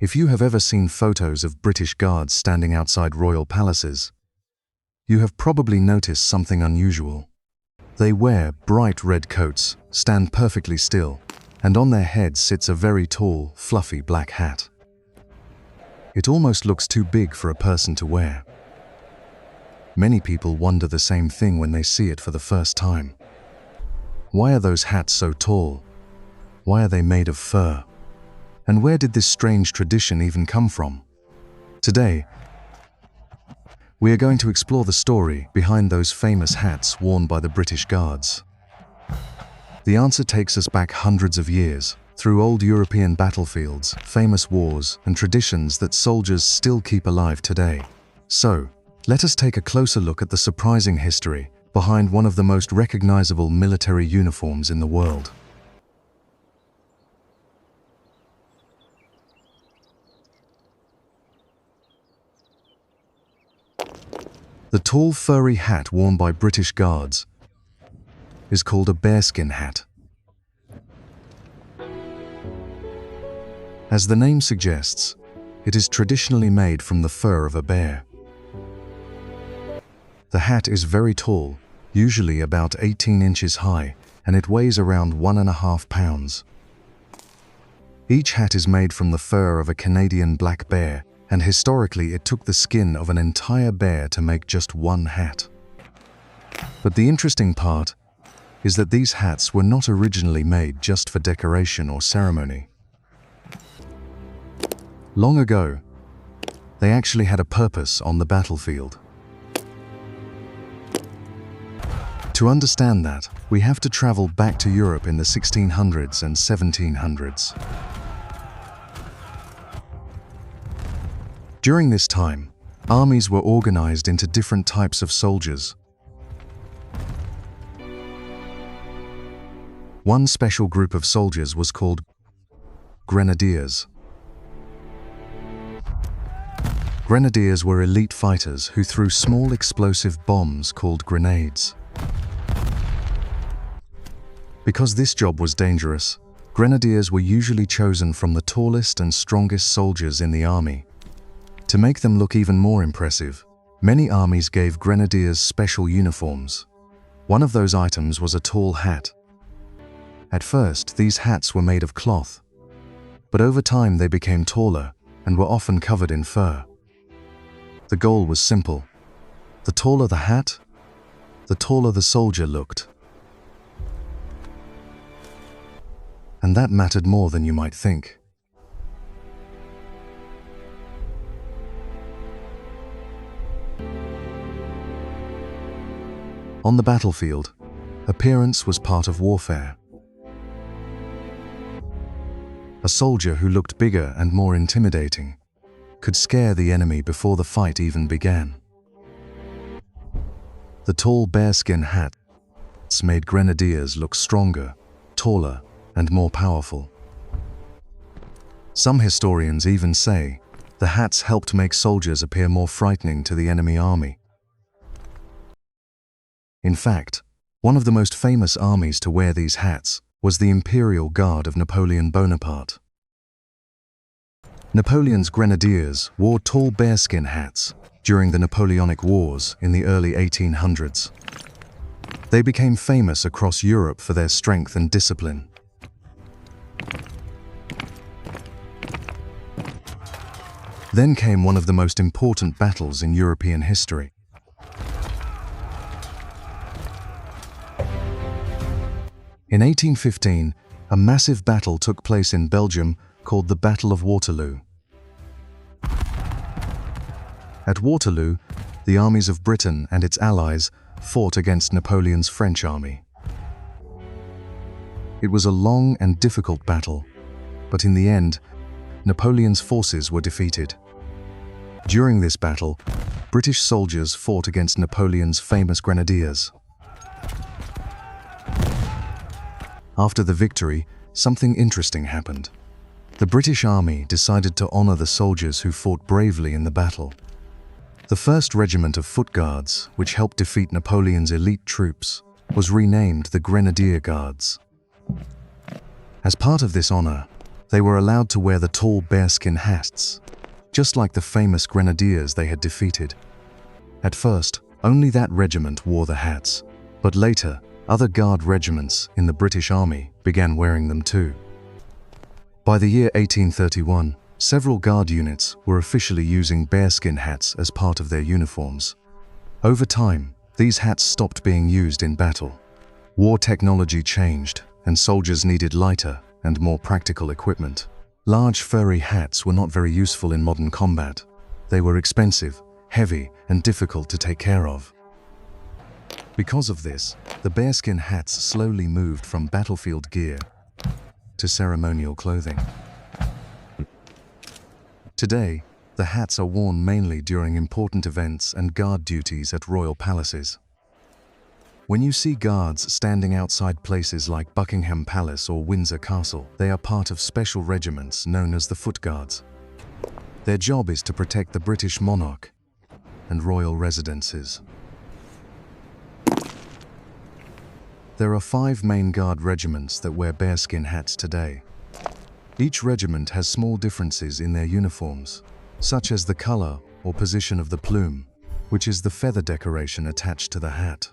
If you have ever seen photos of British guards standing outside royal palaces, you have probably noticed something unusual. They wear bright red coats, stand perfectly still, and on their heads sits a very tall, fluffy black hat. It almost looks too big for a person to wear. Many people wonder the same thing when they see it for the first time. Why are those hats so tall? Why are they made of fur? And where did this strange tradition even come from? Today, we are going to explore the story behind those famous hats worn by the British Guards. The answer takes us back hundreds of years, through old European battlefields, famous wars, and traditions that soldiers still keep alive today. So, let us take a closer look at the surprising history behind one of the most recognizable military uniforms in the world. The tall furry hat worn by British Guards is called a bearskin hat. As the name suggests, it is traditionally made from the fur of a bear. The hat is very tall, usually about 18 inches high, and it weighs around 1.5 pounds. Each hat is made from the fur of a Canadian black bear, and historically it took the skin of an entire bear to make just one hat. But the interesting part is that these hats were not originally made just for decoration or ceremony. Long ago, they actually had a purpose on the battlefield. To understand that, we have to travel back to Europe in the 1600s and 1700s. During this time, armies were organized into different types of soldiers. One special group of soldiers was called grenadiers. Grenadiers were elite fighters who threw small explosive bombs called grenades. Because this job was dangerous, grenadiers were usually chosen from the tallest and strongest soldiers in the army. To make them look even more impressive, many armies gave grenadiers special uniforms. One of those items was a tall hat. At first, these hats were made of cloth, but over time they became taller and were often covered in fur. The goal was simple. The taller the hat, the taller the soldier looked. And that mattered more than you might think. On the battlefield, appearance was part of warfare. A soldier who looked bigger and more intimidating could scare the enemy before the fight even began. The tall bearskin hats made grenadiers look stronger, taller, and more powerful. Some historians even say the hats helped make soldiers appear more frightening to the enemy army. In fact, one of the most famous armies to wear these hats was the Imperial Guard of Napoleon Bonaparte. Napoleon's grenadiers wore tall bearskin hats during the Napoleonic Wars in the early 1800s. They became famous across Europe for their strength and discipline. Then came one of the most important battles in European history. In 1815, a massive battle took place in Belgium called the Battle of Waterloo. At Waterloo, the armies of Britain and its allies fought against Napoleon's French army. It was a long and difficult battle, but in the end, Napoleon's forces were defeated. During this battle, British soldiers fought against Napoleon's famous grenadiers. After the victory, something interesting happened. The British Army decided to honor the soldiers who fought bravely in the battle. The 1st Regiment of Foot Guards, which helped defeat Napoleon's elite troops, was renamed the Grenadier Guards. As part of this honor, They were allowed to wear the tall bearskin hats, just like the famous grenadiers they had defeated. At first, only that regiment wore the hats, but later, other guard regiments in the British Army began wearing them too. By the year 1831, several guard units were officially using bearskin hats as part of their uniforms. Over time, these hats stopped being used in battle. War technology changed, and soldiers needed lighter and more practical equipment. Large furry hats were not very useful in modern combat. They were expensive, heavy, and difficult to take care of. Because of this, the bearskin hats slowly moved from battlefield gear to ceremonial clothing. Today, the hats are worn mainly during important events and guard duties at royal palaces. When you see guards standing outside places like Buckingham Palace or Windsor Castle, they are part of special regiments known as the Foot Guards. Their job is to protect the British monarch and royal residences. There are 5 main guard regiments that wear bearskin hats today. Each regiment has small differences in their uniforms, such as the color or position of the plume, which is the feather decoration attached to the hat.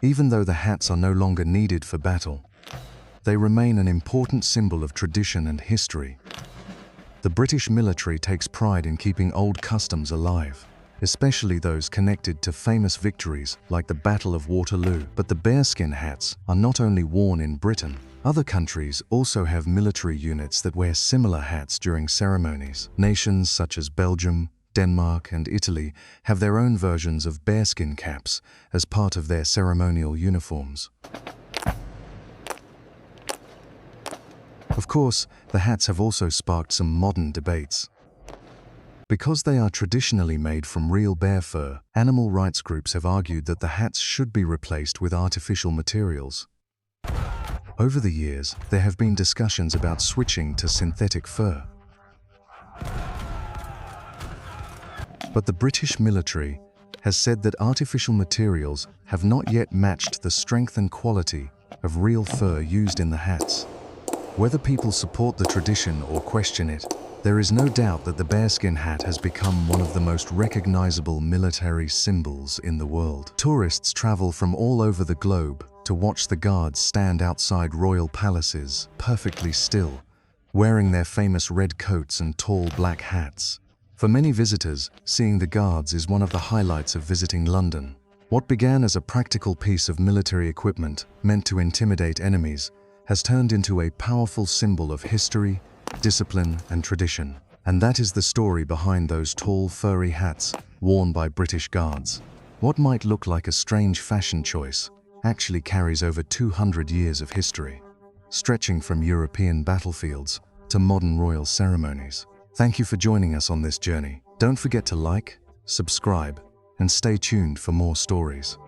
Even though the hats are no longer needed for battle, they remain an important symbol of tradition and history. The British military takes pride in keeping old customs alive, especially those connected to famous victories like the Battle of Waterloo. But the bearskin hats are not only worn in Britain. Other countries also have military units that wear similar hats during ceremonies. Nations such as Belgium, Denmark, and Italy have their own versions of bearskin caps as part of their ceremonial uniforms. Of course, the hats have also sparked some modern debates. Because they are traditionally made from real bear fur, animal rights groups have argued that the hats should be replaced with artificial materials. Over the years, there have been discussions about switching to synthetic fur. But the British military has said that artificial materials have not yet matched the strength and quality of real fur used in the hats. Whether people support the tradition or question it, there is no doubt that the bearskin hat has become one of the most recognizable military symbols in the world. Tourists travel from all over the globe to watch the guards stand outside royal palaces, perfectly still, wearing their famous red coats and tall black hats. For many visitors, seeing the guards is one of the highlights of visiting London. What began as a practical piece of military equipment meant to intimidate enemies has turned into a powerful symbol of history, discipline, and tradition. And that is the story behind those tall, furry hats worn by British guards. What might look like a strange fashion choice actually carries over 200 years of history, stretching from European battlefields to modern royal ceremonies. Thank you for joining us on this journey. Don't forget to like, subscribe, and stay tuned for more stories.